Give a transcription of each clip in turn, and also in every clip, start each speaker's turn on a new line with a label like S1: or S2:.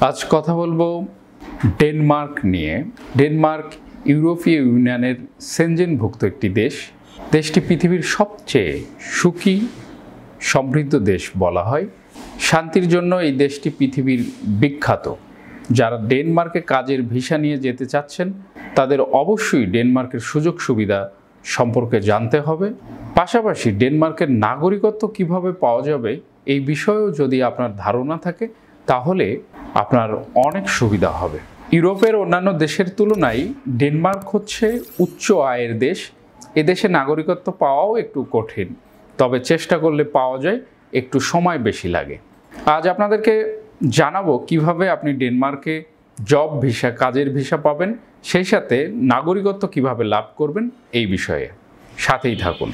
S1: আজ কথা বলবো ডেনমার্ক নিয়ে। ডেনমার্ক ইউরোপীয় ইউনিয়নের সেনজেনভুক্ত একটি দেশ। দেশটি পৃথিবীর সবচেয়ে সুখী সমৃদ্ধ দেশ বলা হয়। শান্তির জন্য এই দেশটি পৃথিবীর বিখ্যাত। যারা ডেনমার্কে কাজের ভিসা নিয়ে যেতে চাচ্ছেন তাদের অবশ্যই ডেনমার্কের সুযোগ সুবিধা সম্পর্কে জানতে হবে। পাশাপাশি ডেনমার্কের নাগরিকত্ব কিভাবে পাওয়া যাবে এই বিষয়েও যদি আপনার ধারণা থাকে তাহলে আপনার অনেক সুবিধা হবে। ইউরোপের অন্যান্য দেশের তুলনায় ডেনমার্ক হচ্ছে উচ্চ আয়ের দেশ। এদেশে নাগরিকত্ব পাওয়াও একটু কঠিন, তবে চেষ্টা করলে পাওয়া যায়, একটু সময় বেশি লাগে। আজ আপনাদেরকে জানাবো কিভাবে আপনি ডেনমার্কে জব ভিসা, কাজের ভিসা পাবেন, সেই সাথে নাগরিকত্ব কিভাবে লাভ করবেন এই বিষয়ে। সাথেই থাকুন।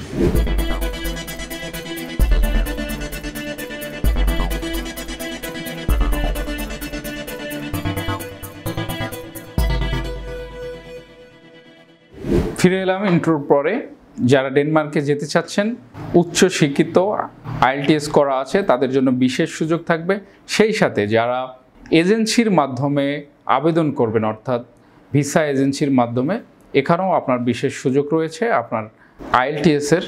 S1: ফিরে এলাম ইন্ট্রোর পরে। যারা ডেনমার্কে যেতে চাচ্ছেন, উচ্চ শিক্ষিত, আইএলটিএস করা আছে, তাদের জন্য বিশেষ সুযোগ থাকবে। সেই সাথে যারা এজেন্সির মাধ্যমে আবেদন করবেন, অর্থাৎ ভিসা এজেন্সির মাধ্যমে, এখানেও আপনার বিশেষ সুযোগ রয়েছে। আপনার আইএলটিএসের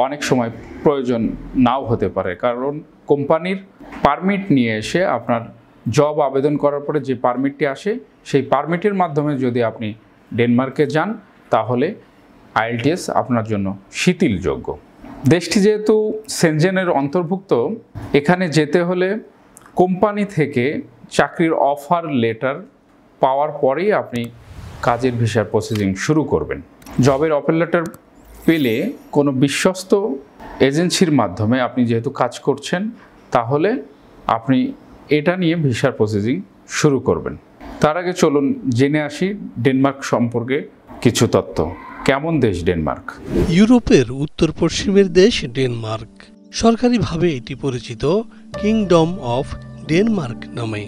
S1: অনেক সময় প্রয়োজন নাও হতে পারে, কারণ কোম্পানির পারমিট নিয়ে এসে আপনার জব আবেদন করার পরে যে পারমিটটি আসে, সেই পারমিটের মাধ্যমে যদি আপনি ডেনমার্কে যান তাহলে আইএলটিএস আপনার জন্য শিথিলযোগ্য। দেশটি যেহেতু সেনজেনের অন্তর্ভুক্ত, এখানে যেতে হলে কোম্পানি থেকে চাকরির অফার লেটার পাওয়ার পরেই আপনি কাজের ভিসার প্রসেসিং শুরু করবেন। জবের অফার লেটার পেলে কোনো বিশ্বস্ত এজেন্সির মাধ্যমে আপনি যেহেতু কাজ করছেন, তাহলে আপনি এটা নিয়ে ভিসার প্রসেসিং শুরু করবেন। তার আগে চলুন জেনে আসি ডেনমার্ক সম্পর্কে কিছু তথ্য। কেমন দেশ ডেনমার্ক?
S2: ইউরোপের উত্তর পশ্চিমের দেশ ডেনমার্ক। সরকারিভাবে এটি পরিচিত কিংডম অফ ডেনমার্ক নামে।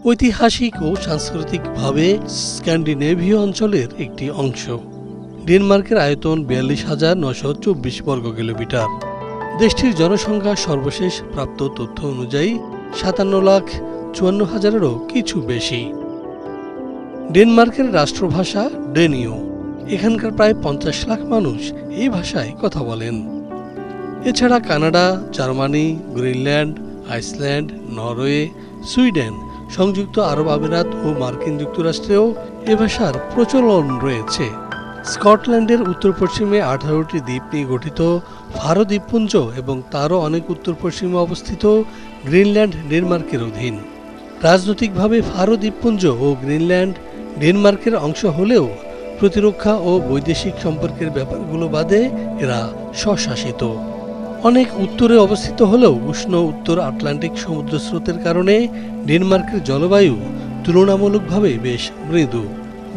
S2: ঐতিহাসিক ও সাংস্কৃতিকভাবে স্ক্যান্ডিনেভীয় অঞ্চলের একটি অংশ। ডেনমার্কের আয়তন ৪২,৯২৪ বর্গ কিলোমিটার। দেশটির জনসংখ্যা সর্বশেষ প্রাপ্ত তথ্য অনুযায়ী ৫৭,৫৪,০০০-এরও কিছু বেশি। ডেনমার্কের রাষ্ট্রভাষা ডেনীয়। এখানকার প্রায় ৫০ লাখ মানুষ এই ভাষায় কথা বলেন। এছাড়া Canada, Germany, Greenland, Iceland, Norway, Sweden, সংযুক্ত আরব আমিরাত ও মার্কিন যুক্তরাষ্ট্রেও এ ভাষার প্রচলন রয়েছে। স্কটল্যান্ডের উত্তর পশ্চিমে ১৮টি দ্বীপ নিয়ে গঠিত ফারো দ্বীপপুঞ্জ এবং তারও অনেক উত্তর পশ্চিমে অবস্থিত গ্রিনল্যান্ড ডেনমার্কের অধীন। রাজনৈতিকভাবে ফারো দ্বীপপুঞ্জ ও গ্রিনল্যান্ড ডেনমার্কের অংশ হলেও প্রতিরক্ষা ও বৈদেশিক সম্পর্কের ব্যাপারগুলো বাদে এরা স্বশাসিত। অনেক উত্তরে অবস্থিত হলেও উষ্ণ উত্তর আটলান্টিক সমুদ্র স্রোতের কারণে ডেনমার্কের জলবায়ু তুলনামূলকভাবে বেশ মৃদু।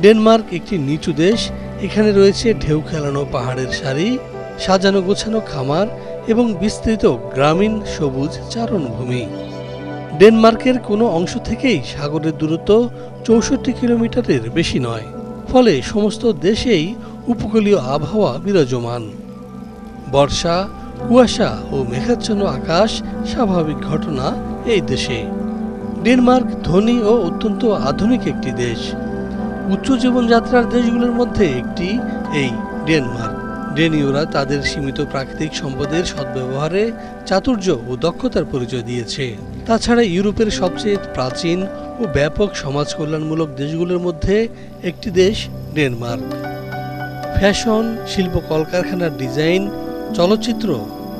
S2: ডেনমার্ক একটি নিচু দেশ। এখানে রয়েছে ঢেউ খেলানো পাহাড়ের সারি, সাজানো গোছানো খামার এবং বিস্তৃত গ্রামীণ সবুজ চারণভূমি। ডেনমার্কের কোনো অংশ থেকেই সাগরের দূরত্ব ৬৪ কিলোমিটারের বেশি নয়, ফলে সমস্ত দেশেই উপকূলীয় আবহাওয়া বিরাজমান। বর্ষা, কুয়াশা ও মেঘাচ্ছন্ন আকাশ স্বাভাবিক ঘটনা এই দেশে। ডেনমার্ক ধনী ও অত্যন্ত আধুনিক একটি দেশ। উচ্চ জীবনযাত্রার দেশগুলোর মধ্যে একটি এই ডেনমার্ক। ডেনীয়রা তাদের সীমিত প্রাকৃতিক সম্পদের সদ্ব্যবহারে চাতুর্য ও দক্ষতার পরিচয় দিয়েছে। তাছাড়া ইউরোপের সবচেয়ে প্রাচীন ও ব্যাপক সমাজ কল্যাণমূলক দেশগুলোর মধ্যে একটি দেশ ডেনমার্ক। ফ্যাশন, শিল্প, কলকারখানার ডিজাইন, চলচ্চিত্র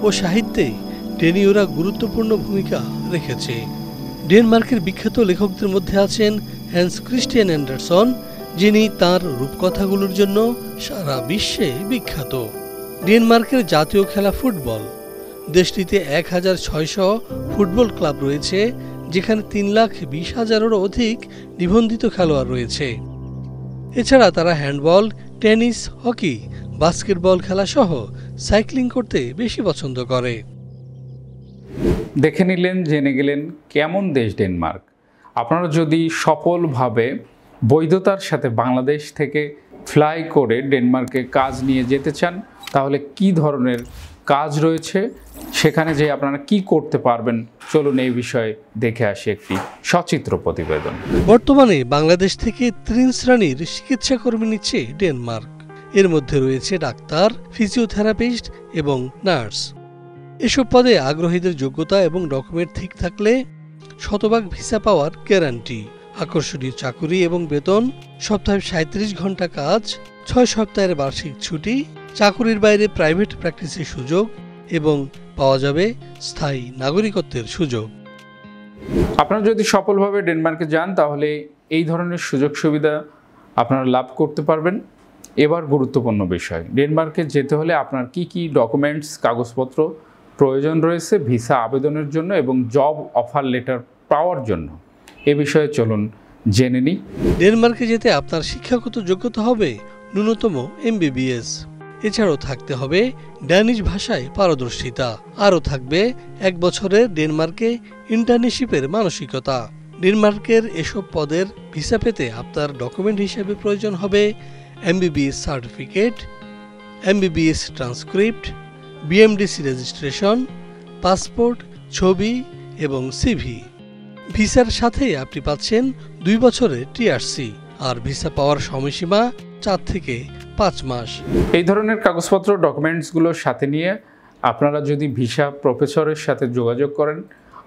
S2: ও সাহিত্যে ডেনীয়রা গুরুত্বপূর্ণ ভূমিকা রেখেছে। ডেনমার্কের বিখ্যাত লেখকদের মধ্যে আছেন হ্যান্স ক্রিস্টিয়ান অ্যান্ডারসন, যিনি তাঁর রূপকথাগুলোর জন্য সারা বিশ্বে বিখ্যাত। ডেনমার্কের জাতীয় খেলা ফুটবল। দেশটিতে ১,৬০০ ফুটবল ক্লাব রয়েছে, যেখানে ৩,২০,০০০-এরও অধিক নিবন্ধিত খেলোয়াড় রয়েছে। এছাড়া তারা হ্যান্ডবল, টেনিস, হকি, বাস্কেটবল খেলা সহ সাইক্লিং করতে বেশি পছন্দ করে।
S1: দেখে নিলেন, জেনে গেলেন কেমন দেশ ডেনমার্ক। আপনারা যদি সফলভাবে বৈধতার সাথে বাংলাদেশ থেকে ফ্লাই করে ডেনমার্কে কাজ নিয়ে যেতে চান, তাহলে কি ধরনের কাজ রয়েছে, সেখানে যে আপনারা কি করতে পারবেন, চলুন এই বিষয়ে দেখে আসি একটি সচিত্র প্রতিবেদন।
S2: বর্তমানে বাংলাদেশ থেকে 3 শ্রেণীর চিকিৎসা কর্মী নিচ্ছে ডেনমার্ক। এর মধ্যে রয়েছে ডাক্তার, ফিজিওথেরাপিস্ট এবং নার্স। এসব পদে আগ্রহীদের যোগ্যতা এবং ডকুমেন্ট ঠিক থাকলে শতভাগ ভিসা পাওয়ার গ্যারান্টি। আকর্ষণীয় চাকুরি এবং বেতন, সপ্তাহে 37 ঘন্টা কাজ, 6 সপ্তাহের বার্ষিক ছুটি, চাকুরির বাইরে প্রাইভেট প্র্যাকটিসের সুযোগ এবং পাওয়া যাবে স্থায়ী নাগরিকত্বের সুযোগ।
S1: আপনারা যদি সফলভাবে ডেনমার্কে যান তাহলে এই ধরনের সুযোগ সুবিধা আপনারা লাভ করতে পারবেন। এবার গুরুত্বপূর্ণ বিষয়, ডেনমার্কে যেতে হলে আপনার কি কি ডকুমেন্টস, কাগজপত্র প্রয়োজন রয়েছে ভিসা আবেদনের জন্য এবং জব অফার লেটার পাওয়ার জন্য, এ বিষয়ে চলুন জেনে নিই।
S2: ডেনমার্কে যেতে আপনার শিক্ষাগত যোগ্যতা হবে ন্যূনতম MBBS। এছাড়াও থাকতে হবে ড্যানিশ ভাষায় পারদর্শিতা। আরও থাকবে 1 বছরের ডেনমার্কে ইন্টার্নশিপের মানসিকতা। ডেনমার্কের এসব পদের ভিসা পেতে আপনার ডকুমেন্ট হিসেবে প্রয়োজন হবে MBBS certificate, MBBS transcript, BMDC registration, passport, ছবি এবং সিভি। ভিসার সাথে আপনি পাচ্ছেন 2 বছরের TRC, আর ভিসা পাওয়ার সময়সীমা 4 থেকে 5 মাস।
S1: এই ধরনের কাগজপত্র ডকুমেন্টসগুলোর সাথে নিয়ে আপনারা যদি ভিসা প্রফেসরের সাথে যোগাযোগ করেন,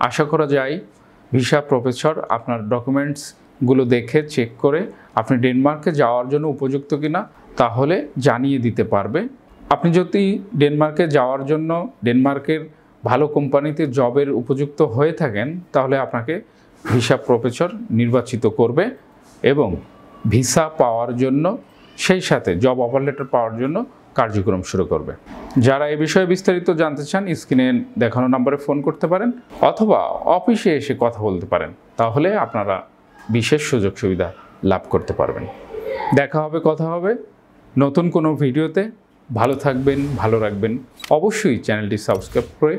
S1: আশা করা যায় ভিসা প্রফেসর আপনার ডকুমেন্টসগুলো দেখে চেক করে আপনি ডেনমার্কে যাওয়ার জন্য উপযুক্ত কিনা তাহলে জানিয়ে দিতে পারবে। আপনি যদি ডেনমার্কে যাওয়ার জন্য ডেনমার্কের ভালো কোম্পানিতে জবের উপযুক্ত হয়ে থাকেন তাহলে আপনাকে ভিসা প্রফেসর নির্বাচিত করবে এবং ভিসা পাওয়ার জন্য, সেই সাথে জব অফার লেটার পাওয়ার জন্য কার্যক্রম শুরু করবে। যারা এই বিষয়ে বিস্তারিত জানতে চান স্ক্রিনে দেখানো নম্বরে ফোন করতে পারেন অথবা অফিসে এসে কথা বলতে পারেন, তাহলে আপনারা বিশেষ সুযোগ সুবিধা লাভ করতে পারবেন। দেখা হবে, কথা হবে নতুন কোনো ভিডিওতে। ভালো থাকবেন, ভালো রাখবেন, অবশ্যই চ্যানেলটি সাবস্ক্রাইব করে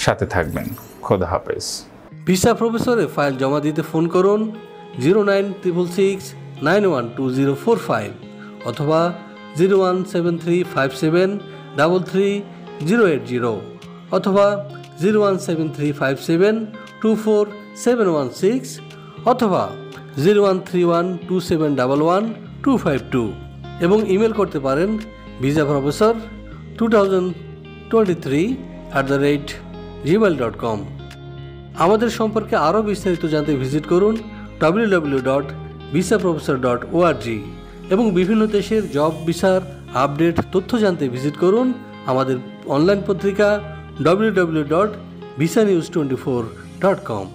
S1: সাথে থাকবেন। খোদা হাফেজ।
S2: ভিসা প্রফেসরে ফাইল জমা দিতে ফোন করুন 09666 912045 অথবা 01735733080 অথবা 01735724716 অথবা 013127112252 এবং ইমেল করতে পারেন visaprofessor2023@gmail.com। আমাদের সম্পর্কে আরও বিস্তারিত জানতে ভিজিট করুন www.visaprofessor.org এবং বিভিন্ন দেশের জব ভিসার আপডেট তথ্য জানতে ভিজিট করুন আমাদের অনলাইন পত্রিকা www.visanews24.com।